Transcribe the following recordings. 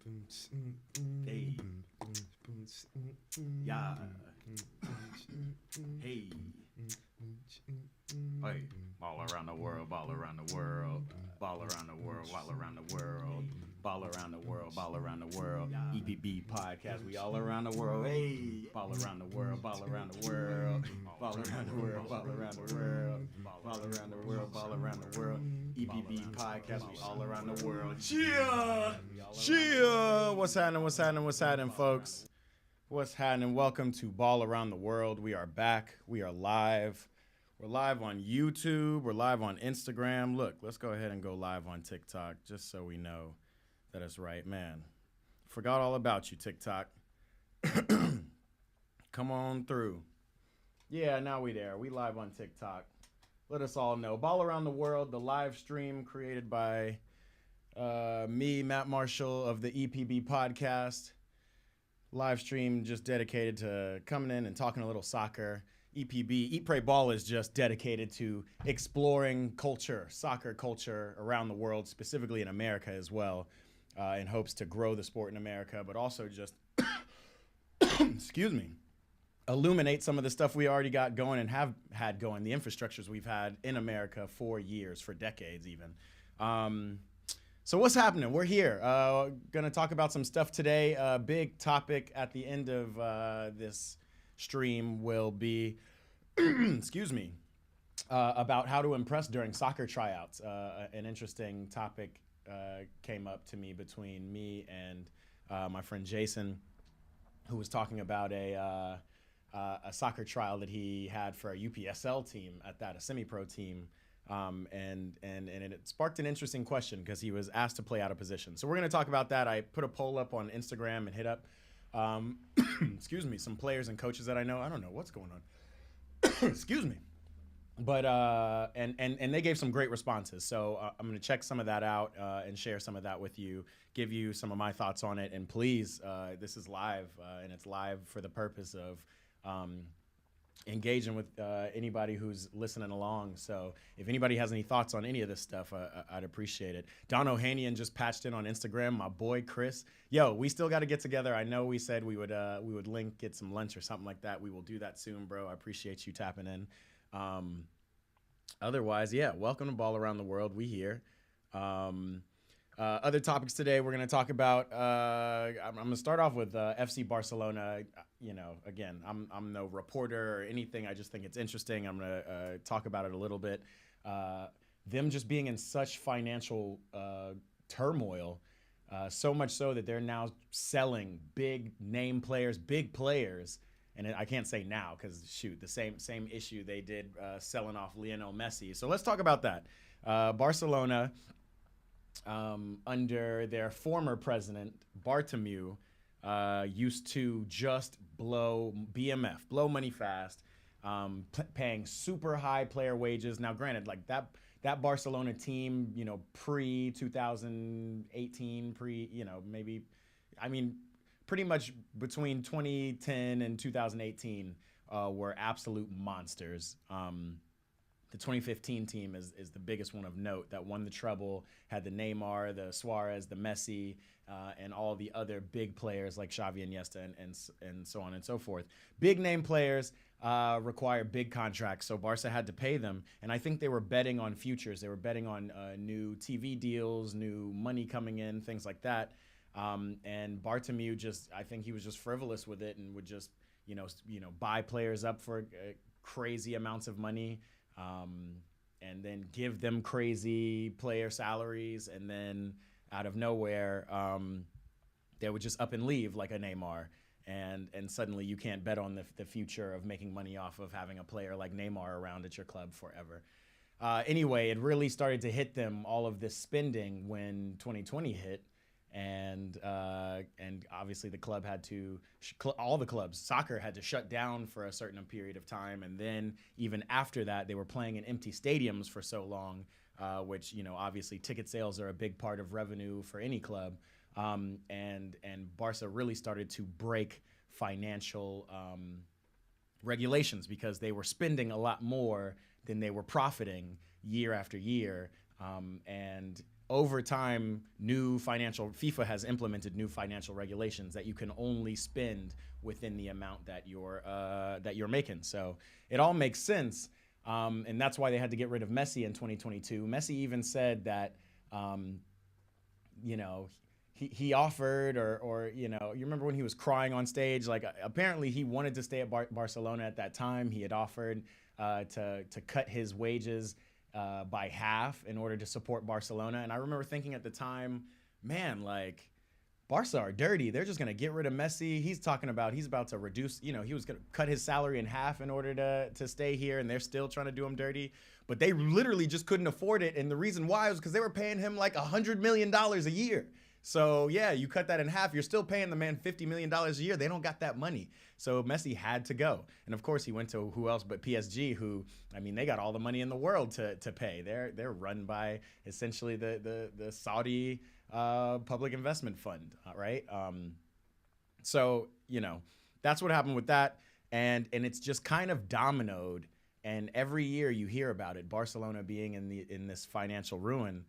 Hey. Yeah. Hey. Hey. Ball around the world, ball around the world, ball around the world, ball around the world, ball around the world, ball around the world. EPB podcast, we all around the world. Hey. Ball around the world, ball around the world, ball around the world, ball around the world, ball around the world, ball around the world. EPB podcast, we all around the world. Cheer! Cheer! What's happening, folks? What's happening? Welcome to Ball Around the World. We are back. We are live. We're live on YouTube. We're live on Instagram. Look, let's go ahead and go live on TikTok just so we know that it's right. Man, forgot all about you, TikTok. Come on through. Yeah, now we there. We live on TikTok. Let us all know. Ball Around the World, the live stream created by me, Matt Marshall of the EPB podcast. Live stream just dedicated to coming in and talking a little soccer. EPB, Eat, Pray, Ball is just dedicated to exploring culture, soccer culture around the world, specifically in America as well, in hopes to grow the sport in America, but also just, excuse me, illuminate some of the stuff we already got going and have had going, the infrastructures we've had in America for years, for decades even. So what's happening? We're here. Gonna talk about some stuff today. Big topic at the end of this stream will be, excuse me, about how to impress during soccer tryouts. An interesting topic came up to me between me and my friend Jason, who was talking about a soccer trial that he had for a UPSL team at that, a semi-pro team. And it sparked an interesting question because he was asked to play out of position. So we're going to talk about that. I put a poll up on Instagram and hit up, excuse me, some players and coaches that I know. I don't know what's going on. Excuse me. But, and they gave some great responses. So I'm going to check some of that out and share some of that with you, give you some of my thoughts on it. And please, this is live and it's live for the purpose of, engaging with anybody who's listening along. So if anybody has any thoughts on any of this stuff, I'd appreciate it. Don Ohanian just patched in on Instagram. My boy Chris, yo, we still got to get together. I know we said we would link, get some lunch or something like that. We will do that soon, bro. I appreciate you tapping in. Otherwise, yeah, welcome to Ball Around the World. We here. Other topics today, we're going to talk about, I'm going to start off with FC Barcelona. You know, again, I'm no reporter or anything. I just think it's interesting. I'm going to talk about it a little bit. Them just being in such financial turmoil, so much so that they're now selling big name players, big players. And I can't say now because, shoot, the same issue they did selling off Lionel Messi. So let's talk about that. Barcelona, under their former president, Bartomeu, used to just blow money fast, paying super high player wages. Now, granted, like that Barcelona team, you know, pre-2018, maybe, I mean, pretty much between 2010 and 2018 were absolute monsters. The 2015 team is the biggest one of note that won the treble, had the Neymar, the Suarez, the Messi, and all the other big players like Xavi, Iniesta, and so on and so forth. Big name players require big contracts, so Barca had to pay them. And I think they were betting on futures. They were betting on new TV deals, new money coming in, things like that. And Bartomeu I think he was just frivolous with it and would just, buy players up for crazy amounts of money. And then give them crazy player salaries, and then out of nowhere, they would just up and leave like a Neymar, and suddenly you can't bet on the future of making money off of having a player like Neymar around at your club forever. Anyway, it really started to hit them, all of this spending, when 2020 hit. And obviously the club had to, all the clubs, soccer had to shut down for a certain period of time. And then even after that, they were playing in empty stadiums for so long, which, obviously ticket sales are a big part of revenue for any club. And Barca really started to break financial regulations because they were spending a lot more than they were profiting year after year. And over time, FIFA has implemented new financial regulations that you can only spend within the amount that you're making. So it all makes sense. And that's why they had to get rid of Messi in 2022. Messi even said that, he offered or you remember when he was crying on stage, like apparently he wanted to stay at Barcelona at that time. He had offered to cut his wages by half in order to support Barcelona. And I remember thinking at the time, man, like Barca are dirty. They're just going to get rid of Messi. He's talking about he's about to reduce, he was going to cut his salary in half in order to stay here, and they're still trying to do him dirty. But they literally just couldn't afford it. And the reason why was because they were paying him like $100 million a year. So, yeah, you cut that in half. You're still paying the man $50 million a year. They don't got that money. So Messi had to go. And, of course, he went to who else but PSG, who, they got all the money in the world to pay. They're run by essentially the Saudi public investment fund, right? So, that's what happened with that. And it's just kind of dominoed. And every year you hear about it, Barcelona being in this financial ruin.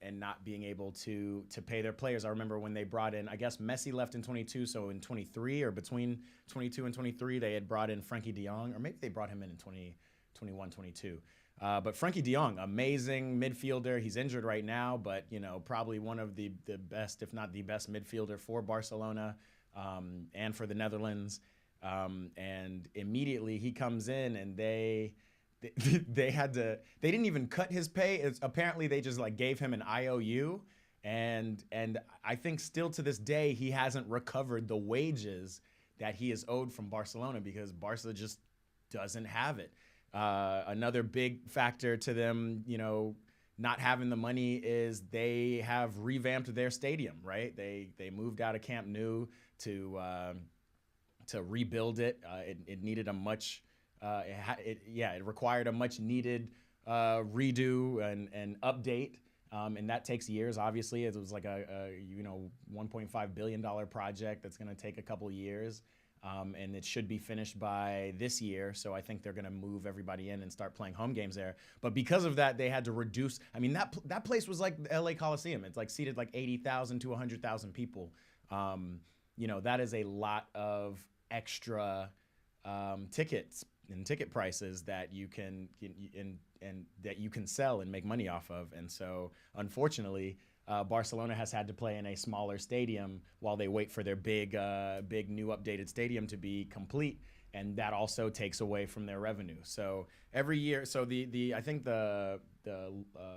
And not being able to pay their players. I remember when they brought in, I guess Messi left in 22, so in 23 or between 22 and 23, they had brought in Frankie de Jong, or maybe they brought him in 21, 22. But Frankie de Jong, amazing midfielder. He's injured right now, but probably one of the best, if not the best midfielder for Barcelona and for the Netherlands. And immediately he comes in and they didn't even cut his pay. Apparently they just like gave him an IOU, and I think still to this day he hasn't recovered the wages that he is owed from Barcelona because Barca just doesn't have it. Another big factor to them, not having the money is they have revamped their stadium, right? They moved out of Camp Nou to rebuild it. It needed a much it required a much needed redo and update, and that takes years. Obviously, it was like a $1.5 billion project that's going to take a couple years, and it should be finished by this year. So I think they're going to move everybody in and start playing home games there. But because of that, they had to reduce. That place was like the LA Coliseum. It's like seated like 80,000 to 100,000 people. That is a lot of extra tickets and ticket prices that you can that you can sell and make money off of. And so unfortunately, Barcelona has had to play in a smaller stadium while they wait for their big new updated stadium to be complete, and that also takes away from their revenue. So every year, I think the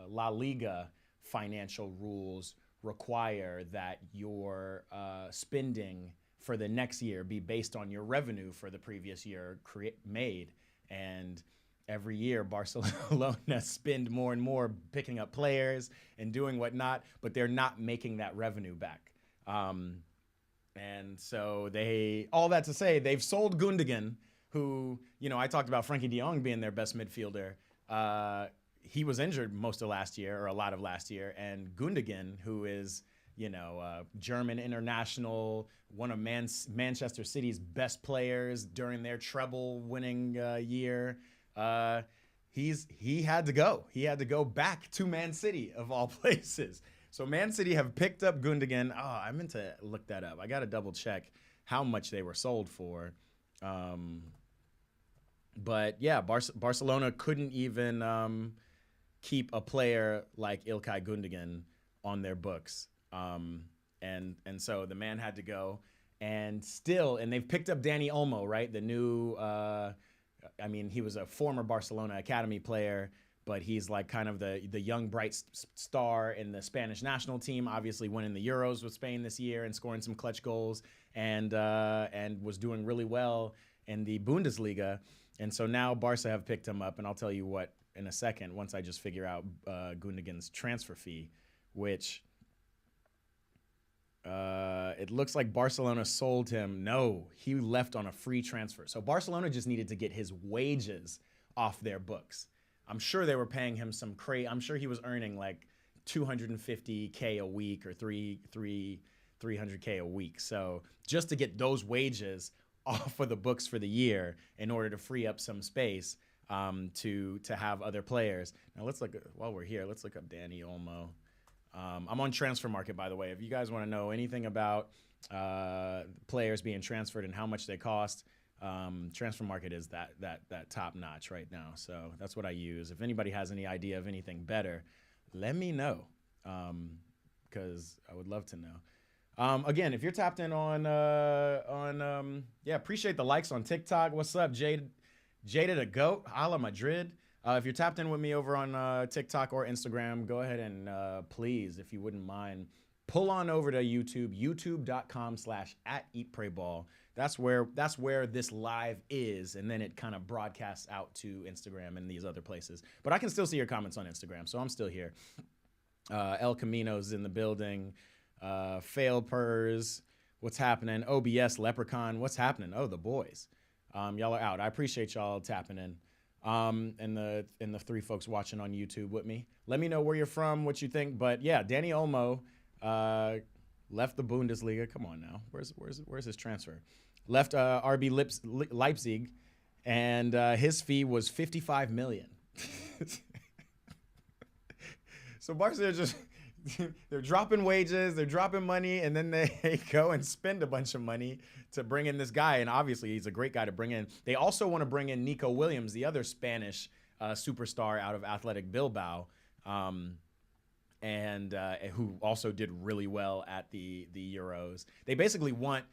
La Liga financial rules require that your spending for the next year be based on your revenue for the previous year made. And every year Barcelona spend more and more picking up players and doing whatnot, but they're not making that revenue back. And so all that to say, they've sold Gundogan, who, I talked about Frankie de Jong being their best midfielder. He was injured most of last year, or a lot of last year, and Gundogan, who is German international, one of Manchester City's best players during their treble-winning year. He had to go. He had to go back to Man City, of all places. So Man City have picked up Gundogan. Oh, I meant to look that up. I got to double-check how much they were sold for. But, yeah, Barcelona couldn't even keep a player like İlkay Gundogan on their books. And so the man had to go, and they've picked up Dani Olmo, right? The new, he was a former Barcelona academy player, but he's like kind of the young bright star in the Spanish national team, obviously winning the Euros with Spain this year and scoring some clutch goals, and was doing really well in the Bundesliga. And so now Barca have picked him up, and I'll tell you what in a second once I just figure out Gundogan's transfer fee, which it looks like Barcelona sold him. No, he left on a free transfer. So Barcelona just needed to get his wages off their books. I'm sure they were paying him I'm sure he was earning like $250K a week or $300K a week. So just to get those wages off of the books for the year in order to free up some space to have other players. Now while we're here, let's look up Dani Olmo. I'm on Transfer Market, by the way. If you guys want to know anything about players being transferred and how much they cost, Transfer Market is that top notch right now. So that's what I use. If anybody has any idea of anything better, let me know, because I would love to know. Again, if you're tapped in on appreciate the likes on TikTok. What's up, Jada the Goat? Hala Madrid. If you're tapped in with me over on TikTok or Instagram, go ahead and please, if you wouldn't mind, pull on over to YouTube, youtube.com/@eatprayball. That's where this live is, and then it kind of broadcasts out to Instagram and these other places. But I can still see your comments on Instagram, so I'm still here. El Camino's in the building. Fail Purrs, what's happening? OBS Leprechaun, what's happening? Oh, the boys. Y'all are out. I appreciate y'all tapping in. And the three folks watching on YouTube with me. Let me know where you're from, what you think. But yeah, Danny Olmo left the Bundesliga. Come on now, where's his transfer? Left RB Leipzig, and his fee was $55 million. So Barca just they're dropping wages, they're dropping money, and then they go and spend a bunch of money to bring in this guy. And obviously, he's a great guy to bring in. They also want to bring in Nico Williams, the other Spanish superstar out of Athletic Bilbao, and who also did really well at the Euros. They basically want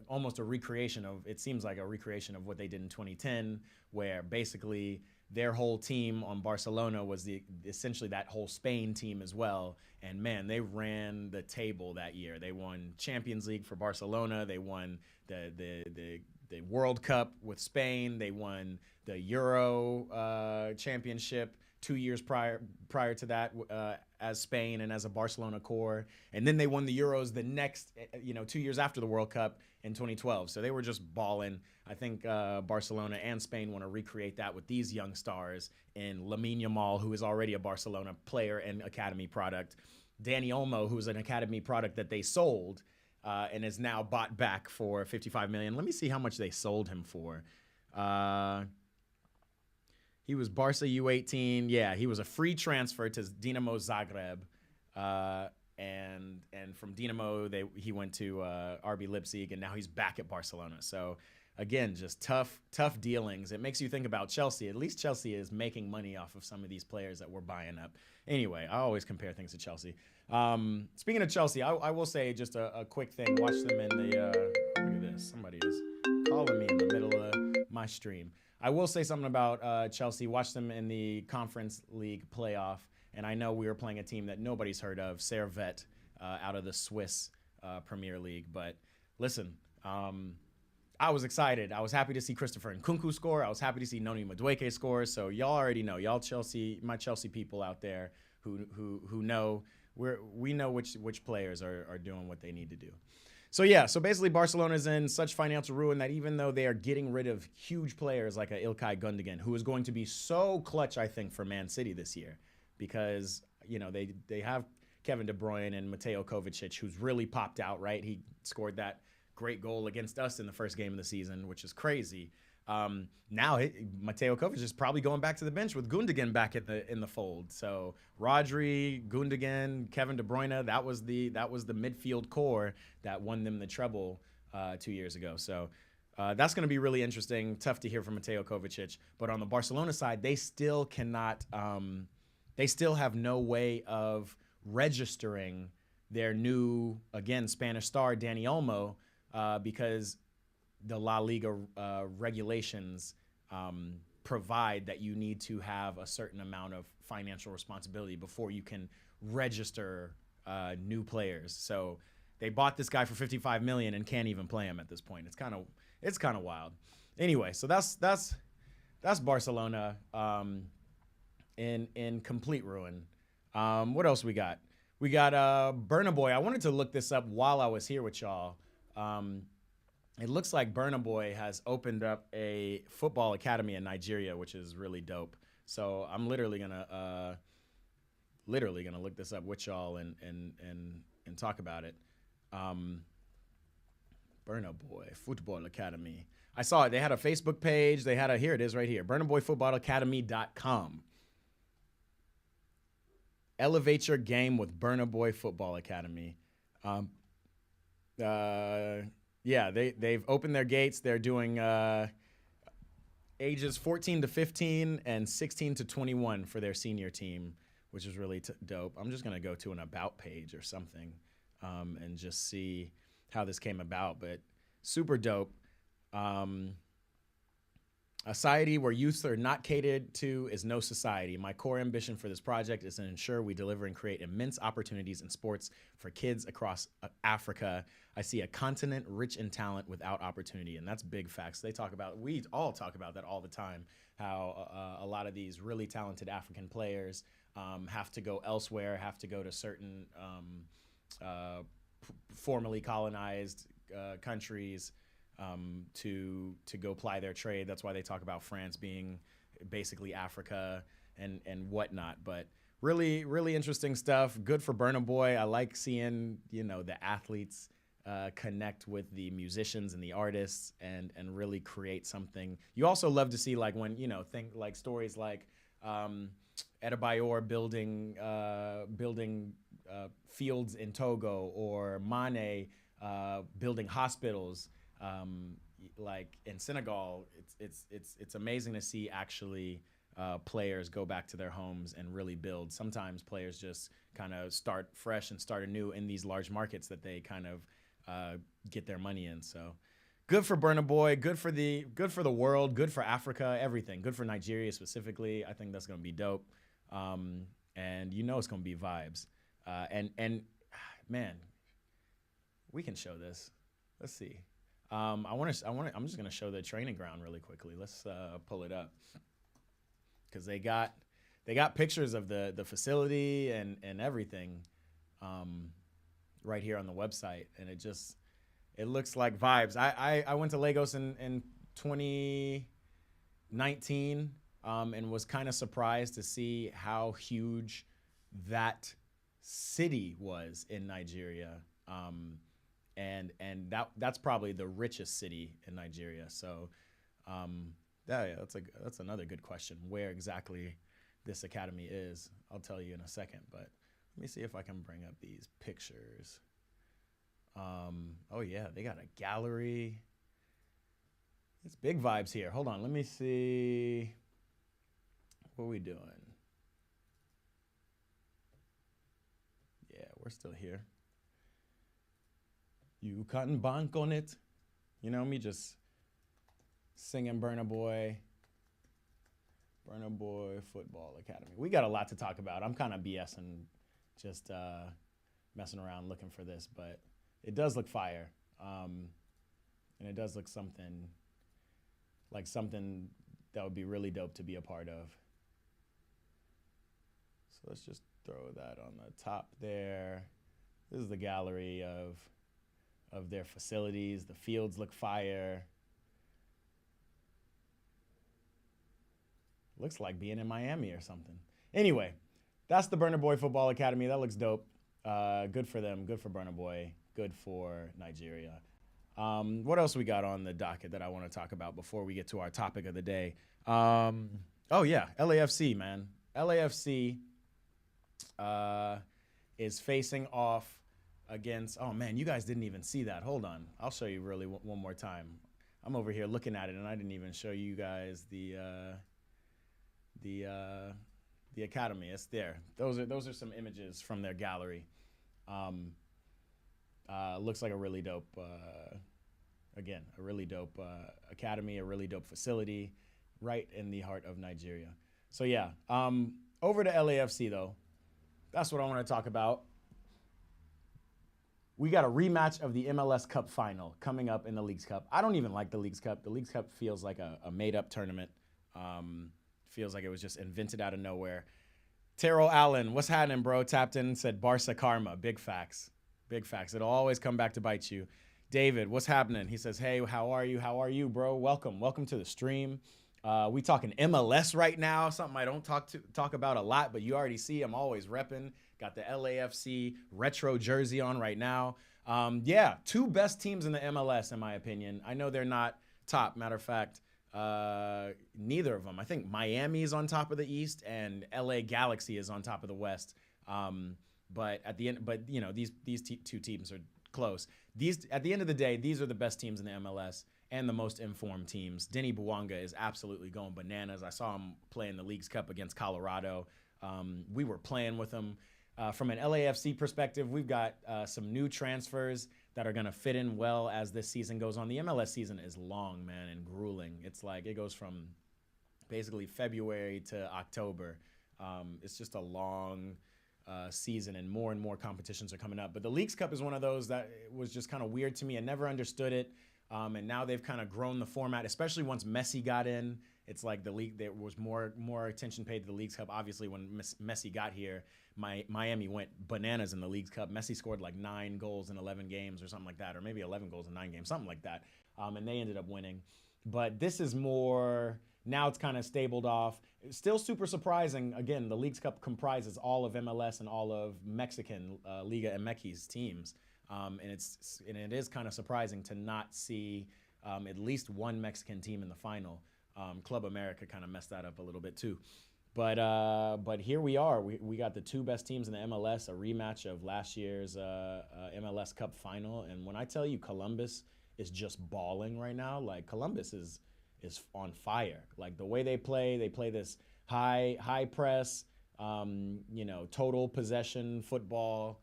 almost a recreation of, it seems like a recreation of what they did in 2010, where basically their whole team on Barcelona was essentially that whole Spain team as well. And man, they ran the table that year. They won Champions League for Barcelona. They won the World Cup with Spain. They won the Euro Championship 2 years prior to that as Spain and as a Barcelona core. And then they won the Euros the next, 2 years after the World Cup in 2012. So they were just balling. I think Barcelona and Spain want to recreate that with these young stars in Lamine Yamal, who is already a Barcelona player and academy product. Danny Olmo, who is an academy product that they sold and is now bought back for $55 million. Let me see how much they sold him for. He was Barca U18. Yeah, he was a free transfer to Dinamo Zagreb. And from Dinamo, he went to RB Leipzig, and now he's back at Barcelona. So, again, just tough dealings. It makes you think about Chelsea. At least Chelsea is making money off of some of these players that we're buying up. Anyway, I always compare things to Chelsea. Speaking of Chelsea, I will say just a quick thing. Watch them in the look at this. Somebody is calling me in the middle of my stream. I will say something about Chelsea. Watch them in the Conference League playoff. And I know we were playing a team that nobody's heard of, Servette, out of the Swiss Premier League. But listen, I was excited. I was happy to see Christopher Nkunku score. I was happy to see Noni Madueke score. So y'all already know, my Chelsea people out there who know, we know which players are doing what they need to do. So yeah, so basically Barcelona's in such financial ruin that even though they are getting rid of huge players like a Ilkay Gundogan, who is going to be so clutch, I think, for Man City this year, because they have Kevin De Bruyne and Mateo Kovacic, who's really popped out, right? He scored that great goal against us in the first game of the season, which is crazy. Now Mateo Kovacic is probably going back to the bench with Gundogan back in the fold. So Rodri, Gundogan, Kevin De Bruyne, that was the midfield core that won them the treble 2 years ago. So that's going to be really interesting. Tough to hear from Mateo Kovacic. But on the Barcelona side, they still cannot. They still have no way of registering their new, again, Spanish star, Danny Olmo, because the La Liga regulations provide that you need to have a certain amount of financial responsibility before you can register new players. So they bought this guy for $55 million and can't even play him at this point. It's kind of wild. Anyway, so that's Barcelona in complete ruin. What else we got? We got Burna Boy. I wanted to look this up while I was here with y'all. It looks like Burna Boy has opened up a football academy in Nigeria, which is really dope. So I'm literally gonna look this up with y'all and talk about it. Burna Boy Football Academy. I saw it. They had a Facebook page. They had here it is right here. BurnaBoyFootballAcademy.com. Elevate your game with Burna Boy Football Academy. Yeah, they've opened their gates. They're doing ages 14 to 15 and 16 to 21 for their senior team, which is really dope. I'm just going to go to an about page or something and just see how this came about, but super dope. A society where youths are not catered to is no society. My core ambition for this project is to ensure we deliver and create immense opportunities in sports for kids across Africa. I see a continent rich in talent without opportunity, and that's big facts. We all talk about that all the time, how a lot of these really talented African players have to go elsewhere, have to go to certain formerly colonized countries to go ply their trade. That's why they talk about France being basically Africa and whatnot. But really, really interesting stuff. Good for Burna Boy. I like seeing, the athletes connect with the musicians and the artists and really create something. You also love to see when, think like stories like Adebayor building fields in Togo, or Mane building hospitals. Like in Senegal, it's amazing to see actually players go back to their homes and really build. Sometimes players just kind of start fresh and start anew in these large markets that they kind of get their money in. So good for Burna Boy, good for the world, good for Africa, everything. Good for Nigeria specifically. I think that's gonna be dope. And it's gonna be vibes. And man, we can show this. Let's see. I'm just gonna show the training ground really quickly. Let's pull it up, because they got pictures of the facility and everything right here on the website, and it looks like vibes. I went to Lagos in 2019 and was kind of surprised to see how huge that city was in Nigeria. And that's probably the richest city in Nigeria. So, that's another good question. Where exactly this academy is, I'll tell you in a second. But let me see if I can bring up these pictures. Oh yeah, they got a gallery. It's big vibes here. Hold on, let me see. What are we doing? Yeah, we're still here. You cotton bank on it. Me just singing Burna Boy Football Academy. We got a lot to talk about. I'm kind of BSing, just messing around looking for this, but it does look fire. And it does look something that would be really dope to be a part of. So let's just throw that on the top there. This is the gallery of their facilities. The fields look fire. Looks like being in Miami or something. Anyway, that's the Burna Boy Football Academy. That looks dope. Good for them. Good for Burna Boy. Good for Nigeria. What else we got on the docket that I want to talk about before we get to our topic of the day? Oh yeah, LAFC, man. LAFC is facing off against, oh man, you guys didn't even see that. Hold on, I'll show you really one more time. I'm over here looking at it, and I didn't even show you guys the academy. It's there. Those are some images from their gallery. Looks like a really dope, academy, a really dope facility, right in the heart of Nigeria. So yeah, over to LAFC though. That's what I want to talk about. We got a rematch of the MLS Cup final coming up in the Leagues Cup. I don't even like the Leagues Cup. The Leagues Cup feels like a made-up tournament. Feels like it was just invented out of nowhere. Terrell Allen, what's happening, bro? Tapped in and said Barca karma. Big facts. Big facts. It'll always come back to bite you. David, what's happening? He says, hey, how are you? How are you, bro? Welcome to the stream. We talking MLS right now, something I don't talk about a lot, but you already see I'm always repping. Got the LAFC retro jersey on right now. Yeah, two best teams in the MLS, in my opinion. I know they're not top. Matter of fact, neither of them. I think Miami is on top of the East and LA Galaxy is on top of the West. But at the end, these two teams are close. At the end of the day, these are the best teams in the MLS and the most informed teams. Denny Bouanga is absolutely going bananas. I saw him play in the Leagues Cup against Colorado. We were playing with him. From an LAFC perspective, we've got some new transfers that are going to fit in well as this season goes on. The MLS season is long, man, and grueling. It's like it goes from basically February to October. It's just a long season, and more competitions are coming up. But the Leagues Cup is one of those that was just kind of weird to me. I never understood it. And now they've kind of grown the format, especially once Messi got in. It's like the league, there was more attention paid to the Leagues Cup. Obviously, when Messi got here, Miami went bananas in the Leagues Cup. Messi scored like 9 goals in 11 games or something like that, or maybe 11 goals in 9 games, something like that. And they ended up winning. But this is more, now it's kind of stabled off. It's still super surprising. Again, the Leagues Cup comprises all of MLS and all of Mexican Liga MX teams. And it is kind of surprising to not see at least one Mexican team in the final. Club America kind of messed that up a little bit too. But here we are. We got the 2 best teams in the MLS, a rematch of last year's MLS Cup final. And when I tell you Columbus is just balling right now, like Columbus is on fire. Like the way they play this high press, total possession football.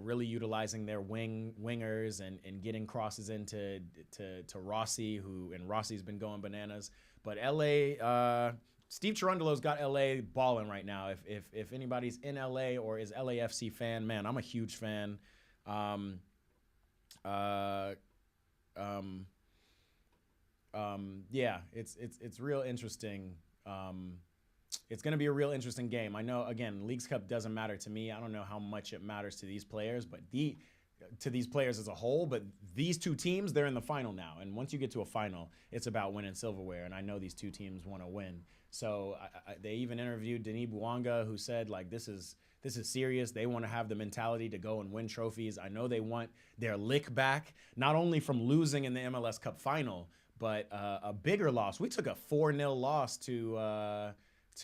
Really utilizing their wingers and getting crosses into Rossi, and Rossi's been going bananas. But LA, Steve Cherundolo's got LA balling right now. If anybody's in LA or is LAFC fan, man, I'm a huge fan. It's real interesting. It's going to be a real interesting game. I know, again, Leagues Cup doesn't matter to me. I don't know how much it matters to these players, but to these players as a whole. But these 2 teams, they're in the final now. And once you get to a final, it's about winning silverware. And I know these 2 teams want to win. So they even interviewed Denis Bouanga, who said, like, this is serious. They want to have the mentality to go and win trophies. I know they want their lick back, not only from losing in the MLS Cup final, but a bigger loss. We took a 4-0 loss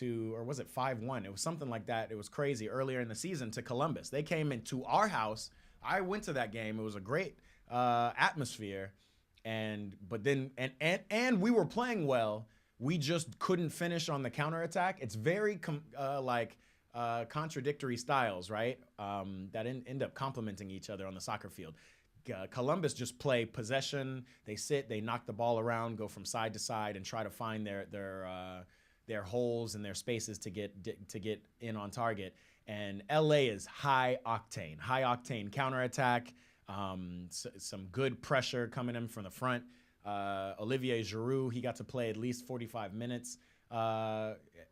or was it 5-1? It was something like that. It was crazy earlier in the season to Columbus. They came into our house. I went to that game. It was a great atmosphere, but then we were playing well. We just couldn't finish on the counterattack. It's very contradictory styles, right? That end up complementing each other on the soccer field. Columbus just play possession. They sit, they knock the ball around, go from side to side, and try to find their holes and their spaces to get in on target. And LA is high octane counterattack. Some good pressure coming in from the front. Olivier Giroud, he got to play at least 45 minutes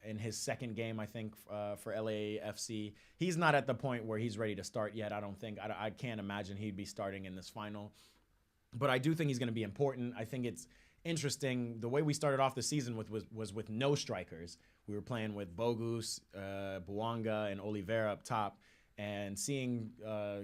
in his second game, I think, for LAFC. He's not at the point where he's ready to start yet, I don't think. I can't imagine he'd be starting in this final. But I do think he's going to be important. I think it's interesting. The way we started off the season was with no strikers. We were playing with Bogus, Bouanga, and Oliveira up top, and seeing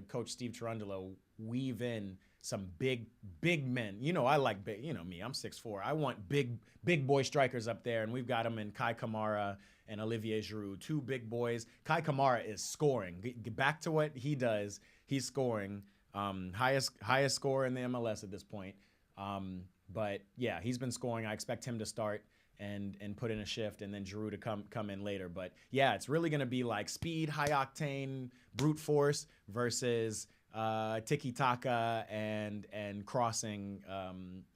Coach Steve Cherundolo weave in some big men. I like big. Me, I'm 6'4". I want big boy strikers up there, and we've got them in Kai Kamara and Olivier Giroud, 2 big boys. Kai Kamara is scoring. Get back to what he does. He's scoring. Highest score in the MLS at this point. But yeah, he's been scoring. I expect him to start and put in a shift, and then Giroud to come in later. But yeah, it's really going to be like speed, high octane, brute force versus tiki taka and crossing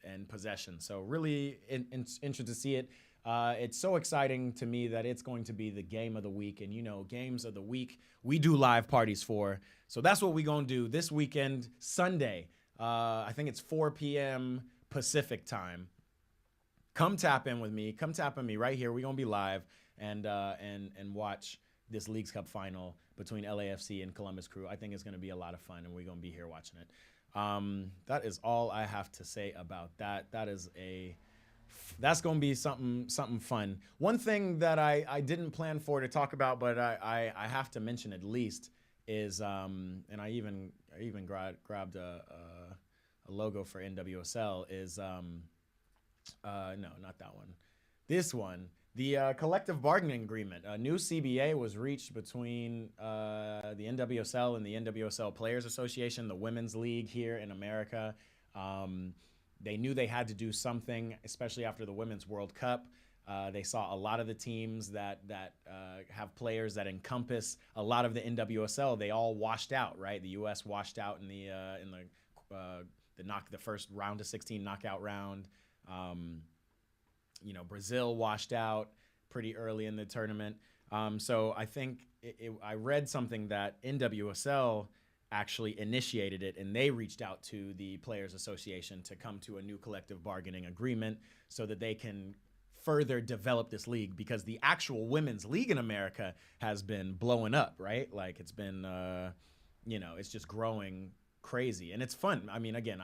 and possession. So really interested to see it. It's so exciting to me that it's going to be the game of the week. And games of the week we do live parties for. So that's what we're going to do this weekend, Sunday. I think it's 4 p.m. Pacific time. Come tap in with me. Come tap in me right here. We're going to be live and watch this Leagues Cup final between LAFC and Columbus Crew. I think it's going to be a lot of fun, and we're going to be here watching it. That is all I have to say about that. That's going to be something fun. One thing that I didn't plan for to talk about, but I have to mention at least is, and I even grabbed a logo for NWSL is, no, not that one. This one. The collective bargaining agreement, a new CBA was reached between the NWSL and the NWSL Players Association, the women's league here in America. They knew they had to do something, especially after the Women's World Cup. They saw a lot of the teams that have players that encompass a lot of the NWSL. They all washed out, right? The U.S. washed out in the first round of 16 knockout round. Brazil washed out pretty early in the tournament. So I think I read something that NWSL actually initiated it, and they reached out to the Players Association to come to a new collective bargaining agreement so that they can further develop this league, because the actual women's league in America has been blowing up, right? Like it's been, it's just growing crazy, and it's fun. I mean, again,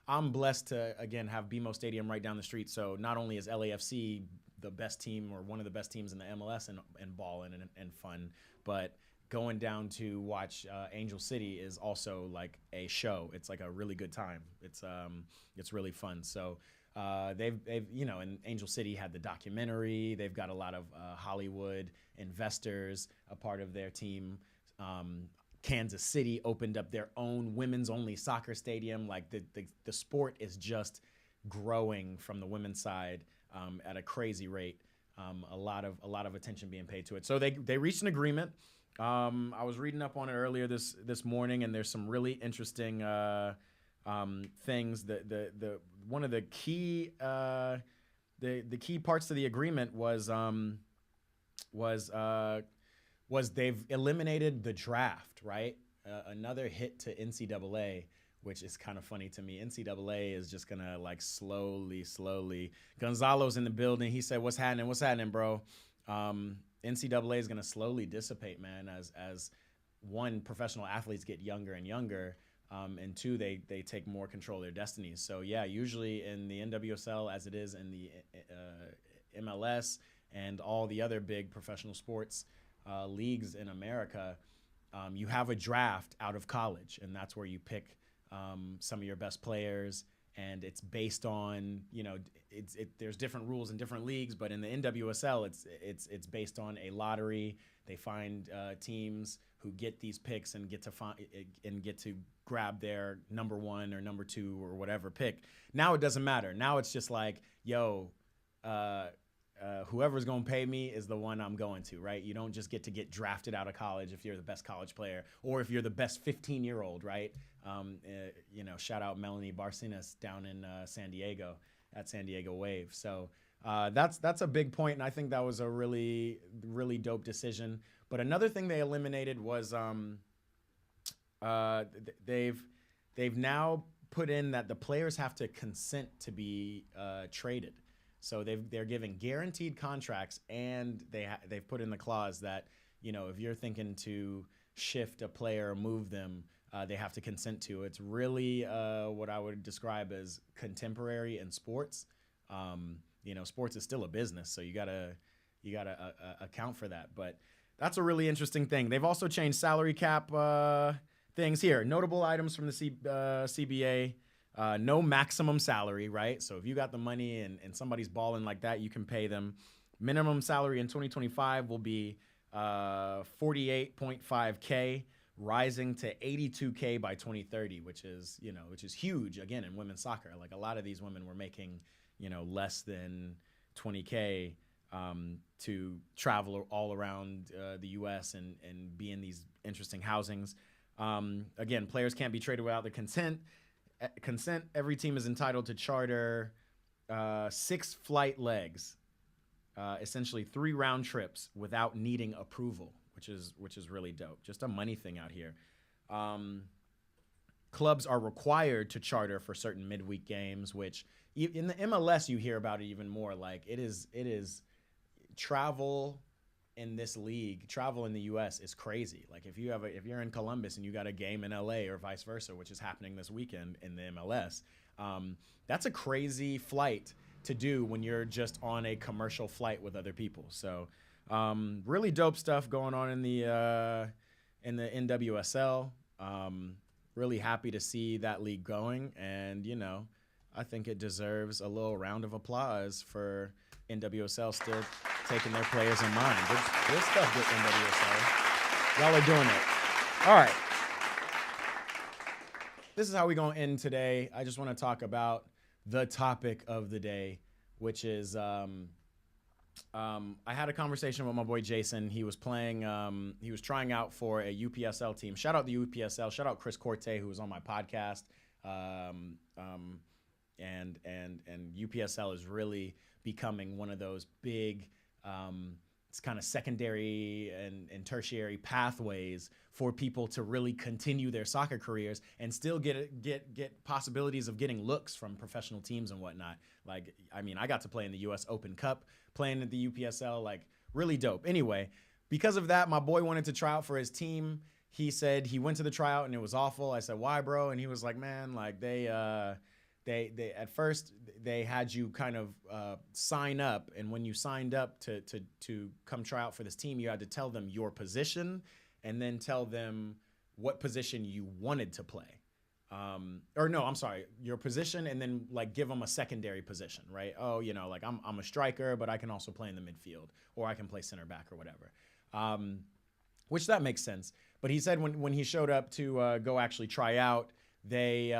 I'm blessed to, again, have BMO Stadium right down the street. So not only is LAFC the best team or one of the best teams in the MLS and balling and fun, but going down to watch Angel City is also like a show. It's like a really good time. It's really fun. So they've and Angel City had the documentary. They've got a lot of Hollywood investors a part of their team. Kansas City opened up their own women's only soccer stadium. Like the sport is just growing from the women's side at a crazy rate. A lot of attention being paid to it. So they reached an agreement. I was reading up on it earlier this morning, and there's some really interesting things. The one of the key the key parts to the agreement was they've eliminated the draft, right? Another hit to NCAA, which is kind of funny to me. NCAA is just gonna like slowly. Gonzalo's in the building. He said, "What's happening, bro?" NCAA is gonna slowly dissipate, man, as one, professional athletes get younger and younger, and two, they take more control of their destinies. So yeah, usually in the NWSL, as it is in the MLS and all the other big professional sports leagues in America, you have a draft out of college, and that's where you pick some of your best players, and it's based on, there's different rules in different leagues, but in the NWSL, it's based on a lottery. They find teams who get these picks and get to grab their number one or number two or whatever pick. Now it doesn't matter. Now it's just like, whoever's going to pay me is the one I'm going to, right? You don't just get drafted out of college if you're the best college player or if you're the best 15-year-old, right? Shout out Melanie Barcinas down in San Diego at San Diego Wave. So that's a big point, and I think that was a really, really dope decision. But another thing they eliminated was they've now put in that the players have to consent to be traded. So they're giving guaranteed contracts, and they've put in the clause that, if you're thinking to shift a player or move them, they have to consent to. It's really what I would describe as contemporary in sports. Sports is still a business, so you gotta account for that. But that's a really interesting thing. They've also changed salary cap things here. Notable items from the CBA. No maximum salary, right? So if you got the money and somebody's balling like that, you can pay them. Minimum salary in 2025 will be $48.5K, rising to $82K by 2030, which is huge, again, in women's soccer. Like, a lot of these women were making, less than 20K to travel all around the U.S. and be in these interesting housings. Again, players can't be traded without the consent. Every team is entitled to charter 6 flight legs, essentially 3 round trips without needing approval, which is really dope. Just a money thing out here. Clubs are required to charter for certain midweek games, which in the MLS you hear about it even more. Like, it is travel in this league, travel in the U.S. is crazy. Like, if you're in Columbus and you got a game in L.A. or vice versa, which is happening this weekend in the MLS, that's a crazy flight to do when you're just on a commercial flight with other people. So, really dope stuff going on in the NWSL. Really happy to see that league going, and I think it deserves a little round of applause for NWSL still taking their players in mind. Good stuff with NWSL. Y'all are doing it. All right. This is how we're going to end today. I just want to talk about the topic of the day, which is I had a conversation with my boy Jason. He was trying out for a UPSL team. Shout out the UPSL. Shout out Chris Corte, who was on my podcast. And UPSL is really becoming one of those big, it's kind of secondary and tertiary pathways for people to really continue their soccer careers and still get possibilities of getting looks from professional teams and whatnot. Like, I mean, I got to play in the U.S. Open Cup, playing at the UPSL, like really dope. Anyway, because of that, my boy wanted to try out for his team. He said he went to the tryout and it was awful. I said, why, bro? And he was like, man, like they at first they had you kind of sign up, and when you signed up to come try out for this team, you had to tell them your position and then tell them what position you wanted to play. Or no, I'm sorry, your position, and then like give them a secondary position, right? Oh, you know, like I'm a striker, but I can also play in the midfield, or I can play center back or whatever. Which that makes sense. But he said when he showed up to go actually try out, they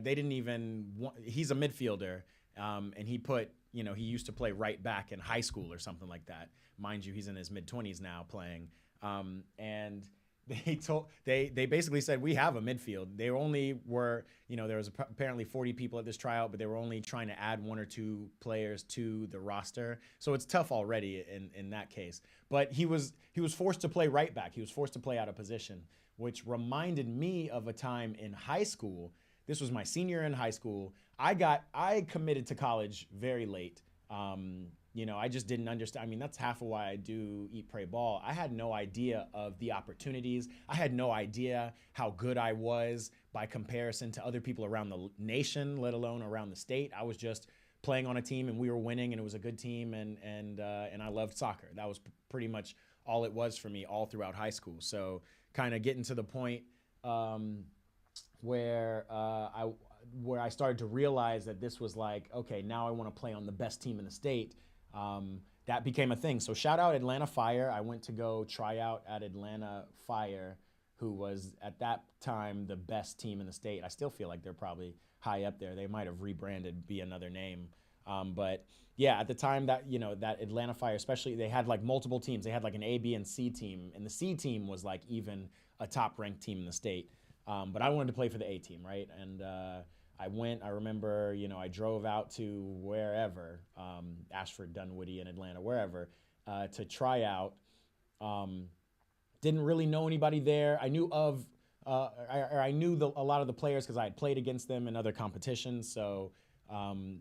didn't even want, he's a midfielder, and he put, you know, he used to play right back in high school or something like that. Mind you, he's in his mid-20s now playing. And they basically said, we have a midfield. They only were, you know, there was apparently 40 people at this tryout, but they were only trying to add 1 or 2 players to the roster. So it's tough already in that case. But he was forced to play right back. He was forced to play out of position, which reminded me of a time in high school. This was my senior in high school. I committed to college very late. You know, I just didn't understand. I mean, that's half of why I do Eat, Pray, Ball. I had no idea of the opportunities. I had no idea how good I was by comparison to other people around the nation, let alone around the state. I was just playing on a team and we were winning and it was a good team, and I loved soccer. That was pretty much all it was for me all throughout high school. So kind of getting to the point where I started to realize that this was like, okay, now I want to play on the best team in the state. That became a thing. So shout out Atlanta Fire. I went to go try out at Atlanta Fire, who was at that time the best team in the state. I still feel like they're probably high up there. They might have rebranded, be another name. But yeah, at the time that, you know, that Atlanta Fire, especially, they had like multiple teams. They had like an A, B, and C team. And the C team was like even a top ranked team in the state. But I wanted to play for the A team, right? And I remember, you know, I drove out to wherever, Ashford, Dunwoody in Atlanta, wherever, to try out. Didn't really know anybody there. I knew of, I knew a lot of the players because I had played against them in other competitions. So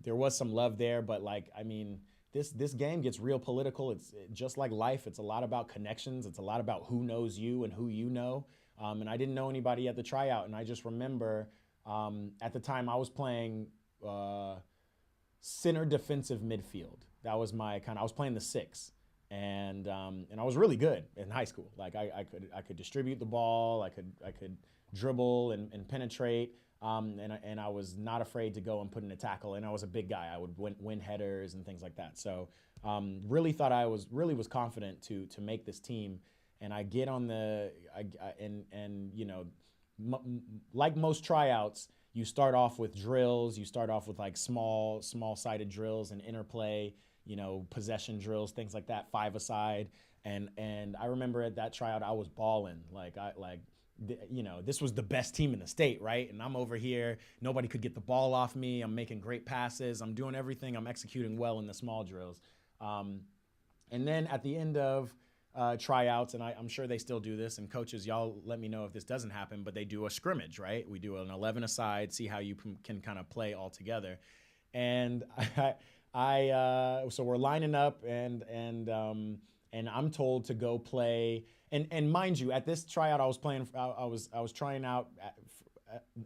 there was some love there. But like, I mean, this game gets real political. It's just like life. It's a lot about connections. It's a lot about who knows you and who you know. And I didn't know anybody at the tryout. And I just remember at the time I was playing center defensive midfield. That was my I was playing the 6. And I was really good in high school. Like I could distribute the ball. I could dribble and penetrate. And I was not afraid to go and put in a tackle. And I was a big guy. I would win headers and things like that. So really thought I was confident to make this team. And I get on and you know, like most tryouts, you start off with drills. You start off with like small-sided drills and interplay, you know, possession drills, things like that, 5-a-side. And I remember at that tryout, I was balling. You know, this was the best team in the state, right? And I'm over here. Nobody could get the ball off me. I'm making great passes. I'm doing everything. I'm executing well in the small drills. And then at the end of tryouts, and I'm sure they still do this, and coaches, y'all let me know if this doesn't happen, but they do a scrimmage, right? We do an 11-a-side, see how you can kind of play all together. And so we're lining up, and I'm told to go play. And mind you, at this tryout, I was trying out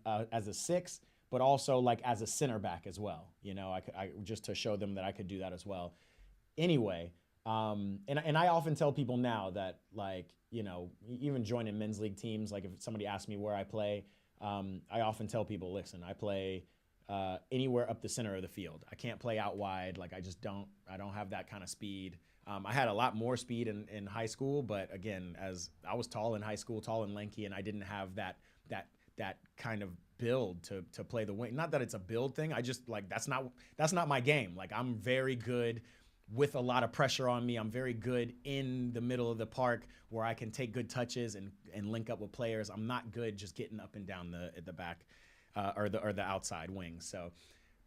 as a 6, but also like as a center back as well. You know, I just to show them that I could do that as well. Anyway. And I often tell people now that, like, you know, even joining men's league teams, like if somebody asks me where I play, I often tell people, listen, I play anywhere up the center of the field. I can't play out wide. Like I don't have that kind of speed. I had a lot more speed in high school, but again, as I was tall in high school, tall and lanky, and I didn't have that kind of build to play the wing. Not that it's a build thing. I just like, that's not my game. Like I'm very good with a lot of pressure on me. I'm very good in the middle of the park where I can take good touches and link up with players. I'm not good just getting up and down the back or the outside wing. So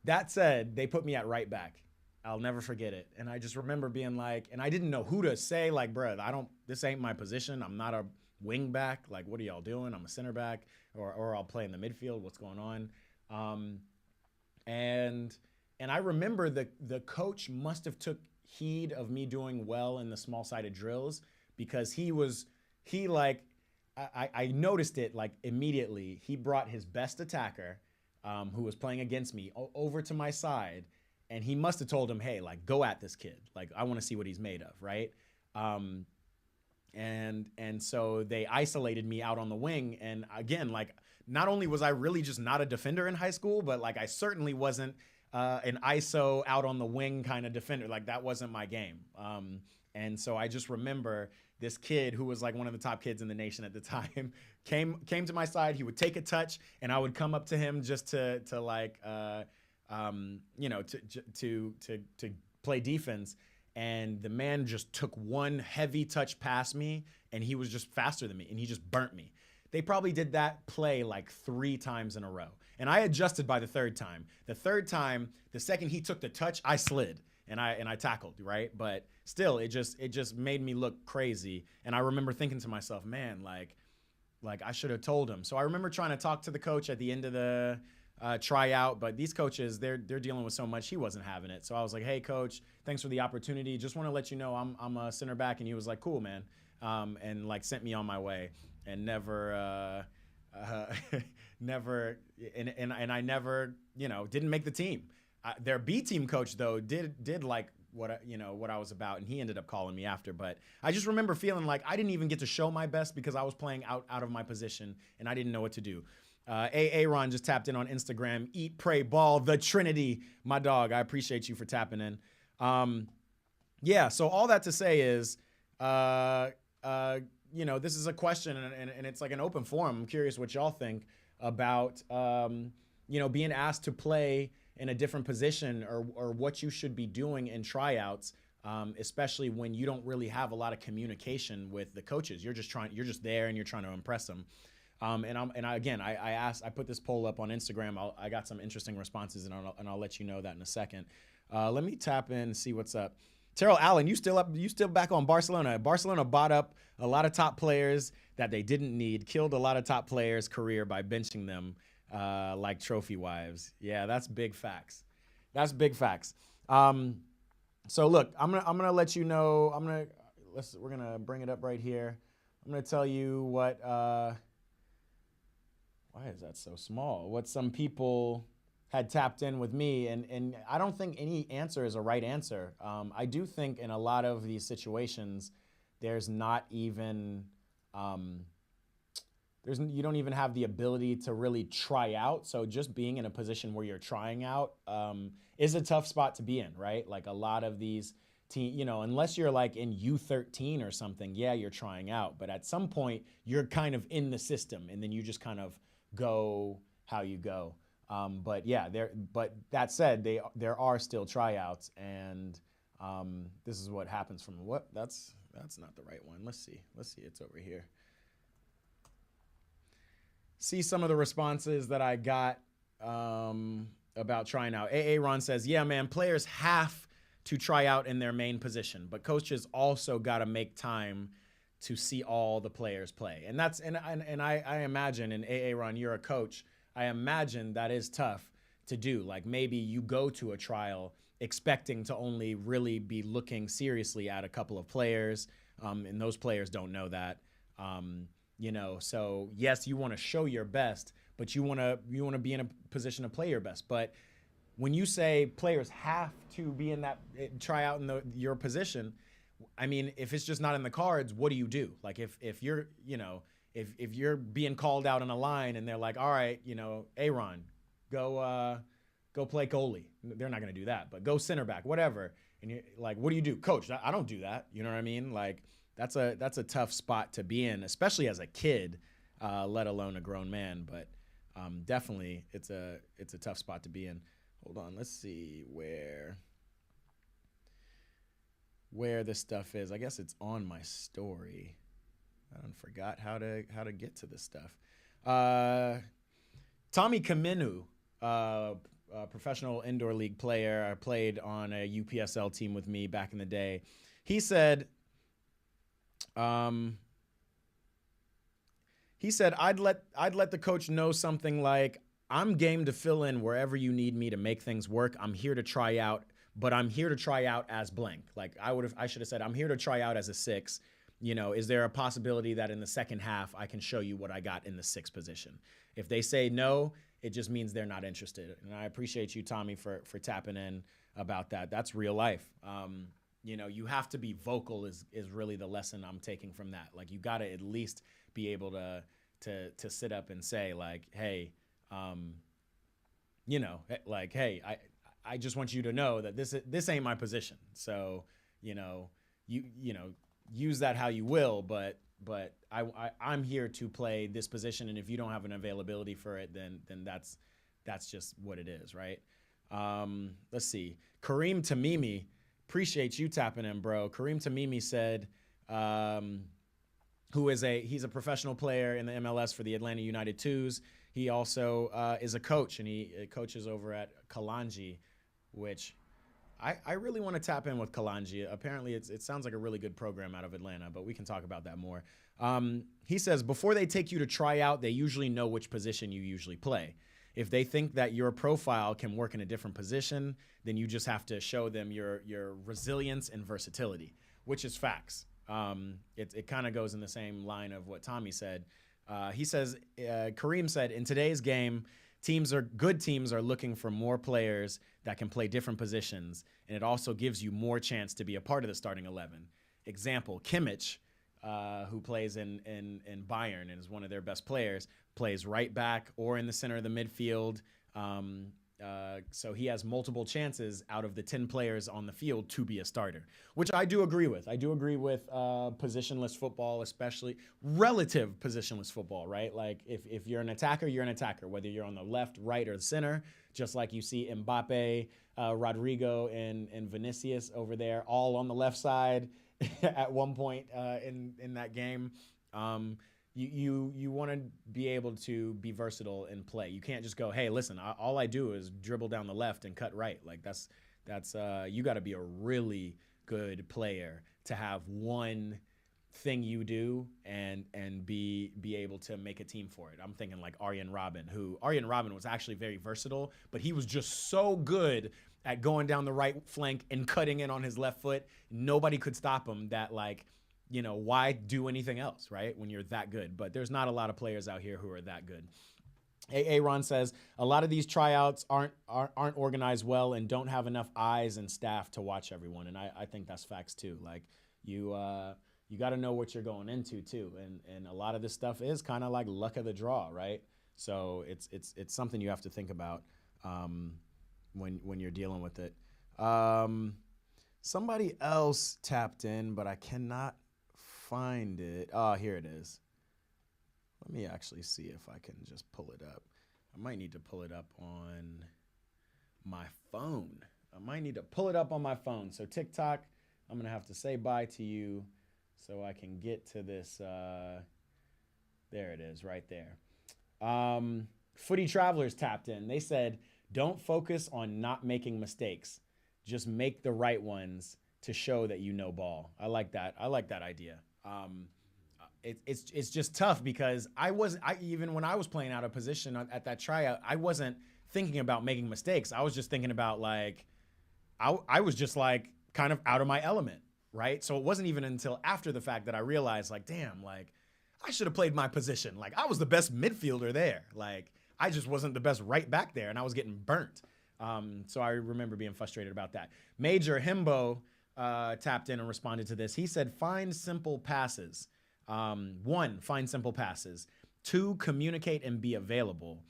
that said, they put me at right back. I'll never forget it. And I just remember being like, and I didn't know who to say, like, bruh, this ain't my position. I'm not a wing back. Like, what are y'all doing? I'm a center back, or I'll play in the midfield. What's going on? And I remember the coach must have took heed of me doing well in the small-sided drills, because I noticed it like immediately. He brought his best attacker, who was playing against me, over to my side. And he must have told him, hey, like, go at this kid. Like, I want to see what he's made of, right? And so they isolated me out on the wing. And again, like, not only was I really just not a defender in high school, but like I certainly wasn't an ISO out on the wing kind of defender. Like that wasn't my game. And so I just remember this kid who was like one of the top kids in the nation at the time came to my side. He would take a touch and I would come up to him just to play defense. And the man just took one heavy touch past me, and he was just faster than me, and he just burnt me. They probably did that play like 3 times in a row. And I adjusted by the third time. The third time, the second he took the touch, I slid and I tackled, right? But still, it just made me look crazy. And I remember thinking to myself, man, like I should have told him. So I remember trying to talk to the coach at the end of the tryout, but these coaches, they're dealing with so much. He wasn't having it. So I was like, hey coach, thanks for the opportunity. Just want to let you know I'm a center back. And he was like, cool, man. And like sent me on my way, and never and I never, didn't make the team. Their B team coach though did like what I was about, and he ended up calling me after. But I just remember feeling like I didn't even get to show my best because I was playing out of my position and I didn't know what to do. Aaron just tapped in on Instagram. Eat, pray, ball, the Trinity, my dog. I appreciate you for tapping in. Yeah. So all that to say is, this is a question and it's like an open forum. I'm curious what y'all think about, being asked to play in a different position or what you should be doing in tryouts, especially when you don't really have a lot of communication with the coaches. You're just there and you're trying to impress them. I put this poll up on Instagram. I got some interesting responses, and I'll let you know that in a second. Let me tap in and see what's up. Terrell Allen, you still up? You still back on Barcelona? Barcelona bought up a lot of top players that they didn't need, killed a lot of top players' career by benching them like trophy wives. Yeah, that's big facts. That's big facts. So look, I'm gonna let you know. We're gonna bring it up right here. I'm gonna tell you what. Why is that so small? What some people had tapped in with me, and I don't think any answer is a right answer. I do think in a lot of these situations, there's not even, you don't even have the ability to really try out. So just being in a position where you're trying out is a tough spot to be in, right? Like a lot of these teams, unless you're like in U13 or something, yeah, you're trying out. But at some point, you're kind of in the system, and then you just kind of go how you go. But that said, there are still tryouts, and this is what happens from what that's not the right one. Let's see, it's over here. See some of the responses that I got about trying out. Ron says, yeah, man, players have to try out in their main position, but coaches also got to make time to see all the players play. And I imagine, and Ron, you're a coach, I imagine that is tough to do. Like maybe you go to a trial expecting to only really be looking seriously at a couple of players, and those players don't know that. So yes, you want to show your best, but you want to be in a position to play your best. But when you say players have to be in that try out in your position, I mean, if it's just not in the cards, what do you do? Like if you're, if you're being called out on a line and they're like, all right, Aaron, go go play goalie. They're not going to do that, but go center back, whatever. And you're like, what do you do? Coach, I don't do that. You know what I mean? Like, that's a tough spot to be in, especially as a kid, let alone a grown man. But definitely it's a tough spot to be in. Hold on, let's see where this stuff is. I guess it's on my story. I forgot how to get to this stuff. Tommy Kaminu, professional indoor league player, played on a UPSL team with me back in the day. He said, I'd let the coach know something like, I'm game to fill in wherever you need me to make things work. I'm here to try out, but I'm here to try out as blank. Like I should have said, I'm here to try out as a 6. You know, is there a possibility that in the second half I can show you what I got in the 6 position? If they say no, it just means they're not interested. And I appreciate you, Tommy, for tapping in about that. That's real life. You know, you have to be vocal is really the lesson I'm taking from that. Like, you got to at least be able to sit up and say, like, hey, you know, like, hey, I just want you to know that this ain't my position. So, you know, use that how you will, but I'm here to play this position, and if you don't have an availability for it, then that's just what it is, right? Let's see. Kareem Tamimi, appreciate you tapping in, bro. Kareem Tamimi said, he's a professional player in the MLS for the Atlanta United Twos. He also is a coach, and he coaches over at Kalanji, which I really want to tap in with Kalanji. Apparently, it sounds like a really good program out of Atlanta, but we can talk about that more. He says, before they take you to try out, they usually know which position you usually play. If they think that your profile can work in a different position, then you just have to show them your resilience and versatility, which is facts. It kind of goes in the same line of what Tommy said. He says, Kareem said, in today's game, good teams are looking for more players that can play different positions, and it also gives you more chance to be a part of the starting 11. Example, Kimmich, who plays in Bayern and is one of their best players, plays right back or in the center of the midfield. So he has multiple chances out of the 10 players on the field to be a starter, which I do agree with. I do agree with positionless football, especially relative positionless football, right? Like if you're an attacker, you're an attacker, whether you're on the left, right, or the center, just like you see Mbappe, Rodrigo, and Vinicius over there, all on the left side at one point in that game. You want to be able to be versatile and play. You can't just go, hey, listen, all I do is dribble down the left and cut right. Like that's you got to be a really good player to have one thing you do and be able to make a team for it. I'm thinking like Arjen Robben was actually very versatile, but he was just so good at going down the right flank and cutting in on his left foot. Nobody could stop him. That, like, you know, why do anything else, right, when you're that good? But there's not a lot of players out here who are that good. Ron says, a lot of these tryouts aren't organized well and don't have enough eyes and staff to watch everyone. And I think that's facts too. Like, you got to know what you're going into too. And a lot of this stuff is kind of like luck of the draw, right? So it's something you have to think about when you're dealing with it. Somebody else tapped in, but I cannot find it. Oh, here it is. Let me actually see if I can just pull it up. I might need to pull it up on my phone. So TikTok, I'm going to have to say bye to you so I can get to this. There it is right there. Footy Travelers tapped in. They said, don't focus on not making mistakes. Just make the right ones to show that you know ball. I like that. I like that idea. It's just tough because even when I was playing out of position at that tryout, I wasn't thinking about making mistakes. I was just thinking about, like, I was just like kind of out of my element, right? So it wasn't even until after the fact that I realized, like, damn, like, I should have played my position. Like, I was the best midfielder there. Like, I just wasn't the best right back there, and I was getting burnt. So I remember being frustrated about that. Major Himbo tapped in and responded to this. He said, find simple passes. 1, find simple passes. 2, communicate and be available.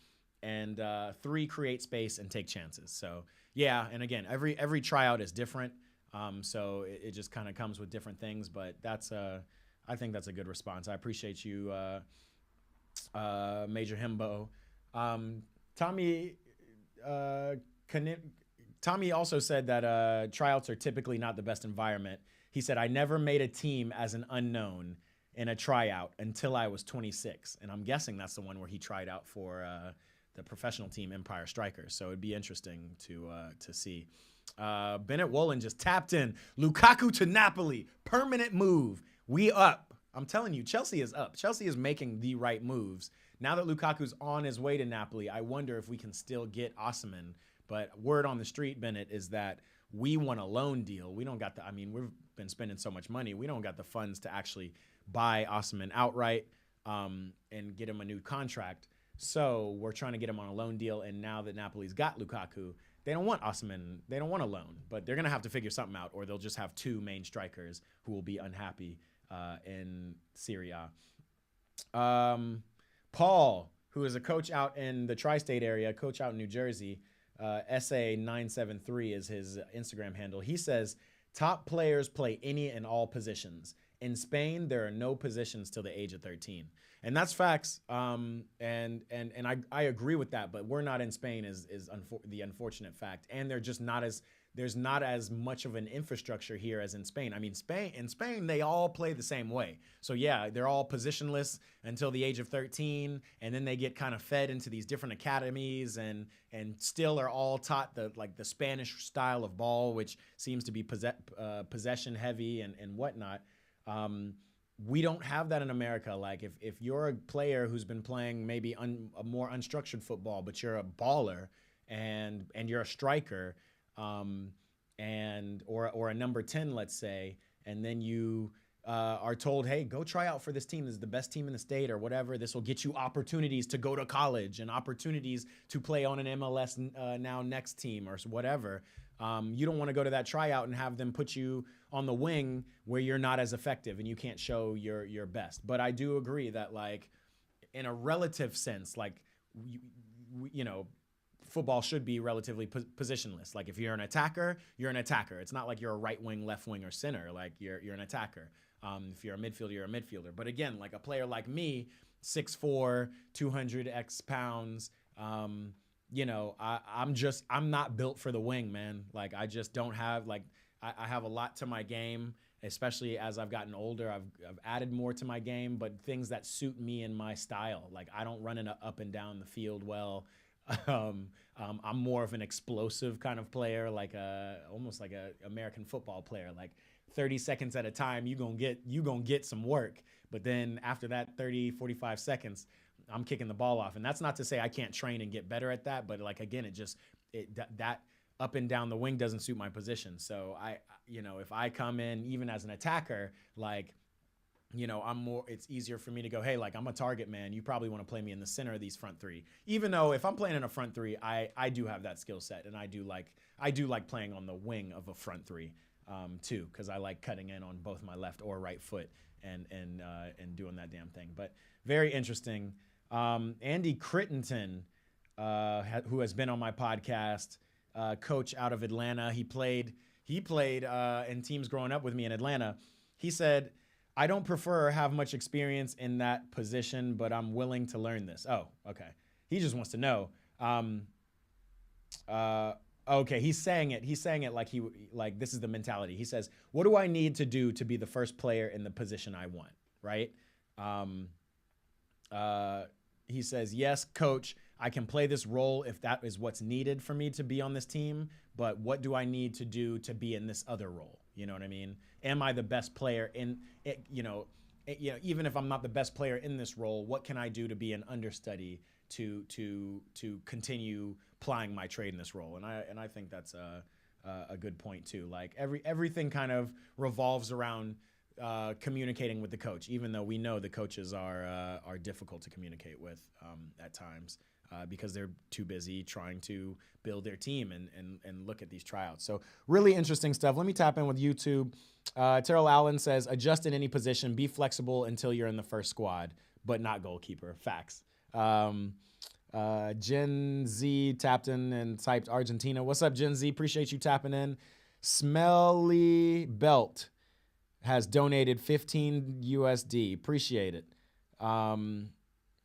and 3, create space and take chances. So yeah, and again, every tryout is different. So it just kind of comes with different things, but I think that's a good response. I appreciate you, Major Himbo. Tommy also said that tryouts are typically not the best environment. He said, I never made a team as an unknown in a tryout until I was 26. And I'm guessing that's the one where he tried out for the professional team Empire Strikers. So it'd be interesting to see. Bennett Wolin just tapped in. Lukaku to Napoli. Permanent move. We up. I'm telling you, Chelsea is up. Chelsea is making the right moves. Now that Lukaku's on his way to Napoli, I wonder if we can still get Osimhen. But word on the street, Bennett, is that we want a loan deal. We don't got we've been spending so much money. We don't got the funds to actually buy Osimhen outright and get him a new contract. So we're trying to get him on a loan deal. And now that Napoli's got Lukaku, they don't want Osimhen. They don't want a loan. But they're going to have to figure something out, or they'll just have 2 main strikers who will be unhappy in Serie A. Paul, who is a coach out in the tri-state area, coach out in New Jersey, SA973 is his Instagram handle. He says, top players play any and all positions. In Spain, there are no positions till the age of 13. And that's facts. And I agree with that, but we're not in Spain is the unfortunate fact. And there's not as much of an infrastructure here as in Spain. I mean, in Spain, they all play the same way. So yeah, they're all positionless until the age of 13, and then they get kind of fed into these different academies and still are all taught the Spanish style of ball, which seems to be possession heavy and whatnot. We don't have that in America. Like if you're a player who's been playing maybe a more unstructured football, but you're a baller and you're a striker, or a number 10, let's say, and then you are told, hey, go try out for this team. This is the best team in the state or whatever. This will get you opportunities to go to college and opportunities to play on an MLS now next team or whatever. You don't want to go to that tryout and have them put you on the wing where you're not as effective and you can't show your best. But I do agree that, like, in a relative sense, like, football should be relatively positionless. Like, if you're an attacker, you're an attacker. It's not like you're a right wing, left wing, or center. Like, you're an attacker. If you're a midfielder, you're a midfielder. But again, like a player like me, 6'4", 200 X pounds, I'm not built for the wing, man. Like, I just don't have, like, I have a lot to my game, especially as I've gotten older. I've added more to my game, but things that suit me and my style. Like, I don't run up and down the field well. I'm more of an explosive kind of player, like almost like a American football player. Like 30 seconds at a time, you gonna get some work. But then after that 30, 45 seconds, I'm kicking the ball off. And that's not to say I can't train and get better at that. But like, again, that up and down the wing doesn't suit my position. So if I come in even as an attacker, like, it's easier for me to go, hey, like, I'm a target man. You probably want to play me in the center of these front 3. Even though if I'm playing in a front 3, I do have that skill set, and I do like playing on the wing of a front 3 too, because I like cutting in on both my left or right foot and doing that damn thing. But very interesting. Andy Crittenton, who has been on my podcast, coach out of Atlanta. He played in teams growing up with me in Atlanta. He said, I don't prefer or have much experience in that position, but I'm willing to learn this. Oh, okay. He just wants to know. Okay, he's saying it like this is the mentality. He says, what do I need to do to be the first player in the position I want, right? He says, yes, coach, I can play this role if that is what's needed for me to be on this team, but what do I need to do to be in this other role? You know what I mean? Am I the best player in it? Even if I'm not the best player in this role, what can I do to be an understudy to continue plying my trade in this role? And I think that's a good point too. Like everything kind of revolves around communicating with the coach, even though we know the coaches are difficult to communicate with at times because they're too busy trying to build their team and look at these tryouts. So really interesting stuff. Let me tap in with YouTube. Terrell Allen says, adjust in any position, be flexible until you're in the first squad, but not goalkeeper. Facts. Gen Z tapped in and typed Argentina. What's up, Gen Z? Appreciate you tapping in. Smelly Belt has donated 15 USD. Appreciate it.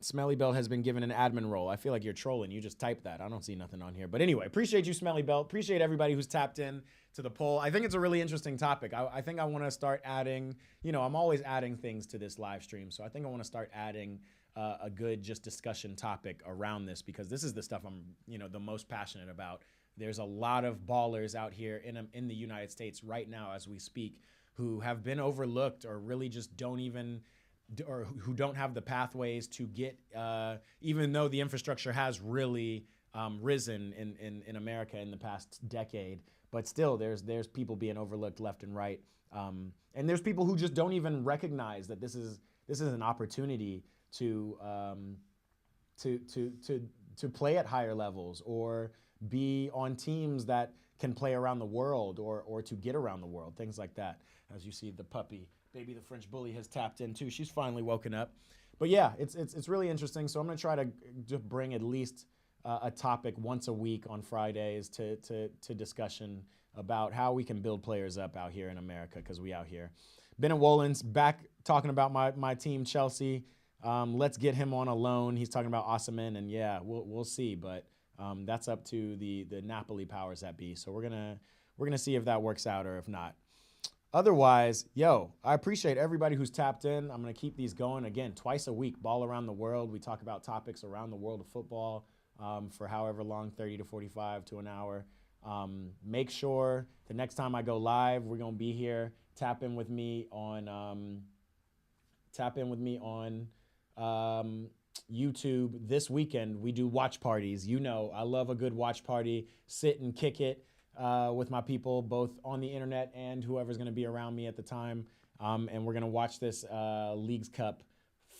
Smelly Belt has been given an admin role. I feel like you're trolling. You just typed that. I don't see nothing on here. But anyway, appreciate you, Smelly Belt. Appreciate everybody who's tapped in to the poll. I think it's a really interesting topic. I think I want to start adding, I'm always adding things to this live stream. So I think I want to start adding a good just discussion topic around this, because this is the stuff I'm, the most passionate about. There's a lot of ballers out here in the United States right now as we speak who have been overlooked or really just or who don't have the pathways to get, even though the infrastructure has really risen in America in the past decade, but still there's people being overlooked left and right. And there's people who just don't even recognize that this is an opportunity to play at higher levels or be on teams that can play around the world or to get around the world, things like that. As you see, the puppy, Baby the French Bully, has tapped in too. She's finally woken up. But yeah, it's really interesting. So I'm going to try to bring at least a topic once a week on Fridays to discussion about how we can build players up out here in America, because we out here. Bennett Wolins back talking about my team, Chelsea. Let's get him on a loan. He's talking about Osimhen, and yeah, we'll see. But that's up to the Napoli powers that be. So we're gonna see if that works out or if not. Otherwise, I appreciate everybody who's tapped in. I'm going to keep these going. Again, twice a week, Ball Around the World. We talk about topics around the world of football for however long, 30 to 45 to an hour. Make sure the next time I go live, we're going to be here. Tap in with me on YouTube this weekend. We do watch parties. I love a good watch party. Sit and kick it with my people, both on the internet and whoever's going to be around me at the time. And we're going to watch this Leagues Cup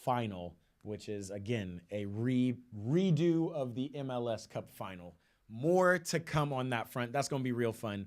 final, which is, again, a redo of the MLS Cup final. More to come on that front. That's going to be real fun.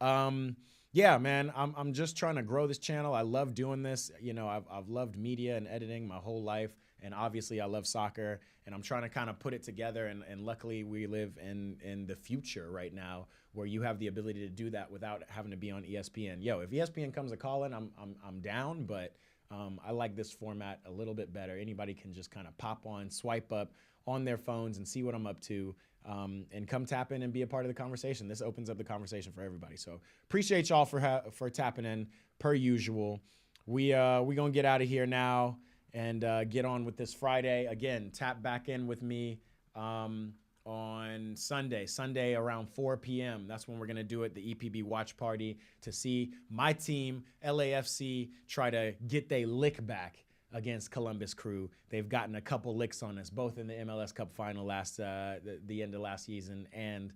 Yeah, man, I'm just trying to grow this channel. I love doing this. I've loved media and editing my whole life. And obviously I love soccer, and I'm trying to kind of put it together. And luckily we live in the future right now where you have the ability to do that without having to be on ESPN. If ESPN comes a calling, I'm down, but I like this format a little bit better. Anybody can just kind of pop on, swipe up on their phones and see what I'm up to, and come tap in and be a part of the conversation. This opens up the conversation for everybody. So appreciate y'all for tapping in per usual. We gonna get out of here now and get on with this Friday. Again, tap back in with me on Sunday around 4 p.m. That's when we're going to do it, the EPB watch party, to see my team, LAFC, try to get their lick back against Columbus Crew. They've gotten a couple licks on us, both in the MLS Cup final the end of last season and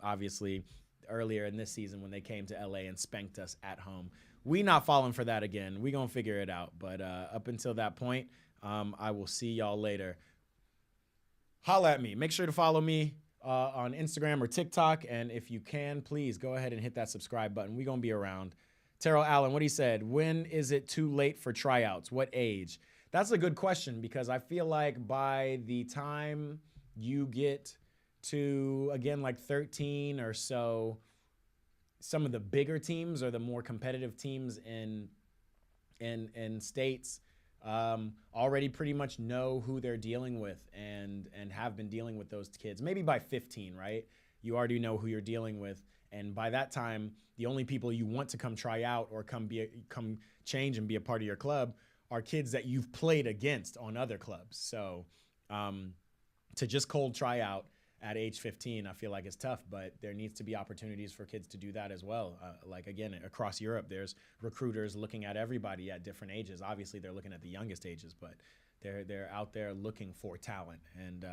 obviously earlier in this season when they came to LA and spanked us at home. We not falling for that again. We gonna figure it out. But up until that point, I will see y'all later. Holla at me. Make sure to follow me on Instagram or TikTok. And if you can, please go ahead and hit that subscribe button. We gonna be around. Terrell Allen, what he said, when is it too late for tryouts? What age? That's a good question, because I feel like by the time you get to, again, like 13 or so, some of the bigger teams or the more competitive teams in states already pretty much know who they're dealing with and have been dealing with those kids. Maybe by 15, right? You already know who you're dealing with. And by that time, the only people you want to come try out or come change and be a part of your club are kids that you've played against on other clubs. So to just cold try out at age 15, I feel like it's tough, but there needs to be opportunities for kids to do that as well. Like, again, across Europe, there's recruiters looking at everybody at different ages. Obviously, they're looking at the youngest ages, but they're out there looking for talent. And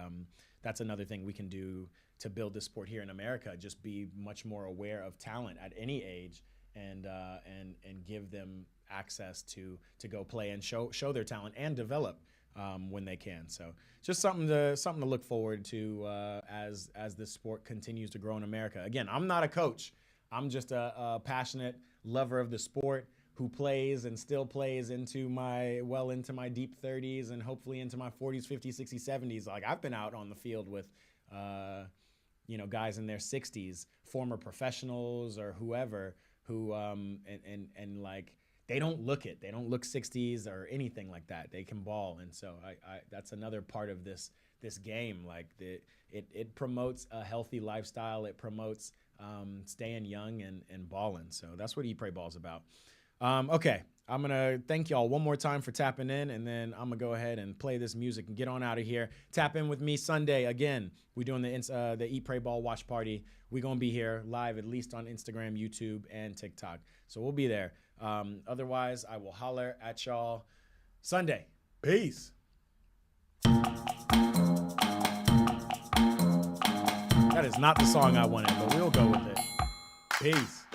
that's another thing we can do to build this sport here in America. Just be much more aware of talent at any age and give them access to go play and show their talent and develop when they can. So just something to look forward to as this sport continues to grow in America. Again, I'm not a coach. I'm just a passionate lover of the sport who plays and still plays into my deep 30s and hopefully into my 40s, 50s, 60s, 70s. Like I've been out on the field with, guys in their 60s, former professionals or whoever who, and like, they don't look 60s or anything like that. They can ball. And so I that's another part of this game. Like it promotes a healthy lifestyle. It promotes staying young and balling. So that's what Eat Pray Ball is about. Okay, I'm going to thank y'all one more time for tapping in, and then I'm going to go ahead and play this music and get on out of here. Tap in with me Sunday. Again, we're doing the Eat Pray Ball watch party. We're going to be here live, at least on Instagram, YouTube, and TikTok. So we'll be there. Otherwise, I will holler at y'all Sunday. Peace. That is not the song I wanted, but we'll go with it. Peace.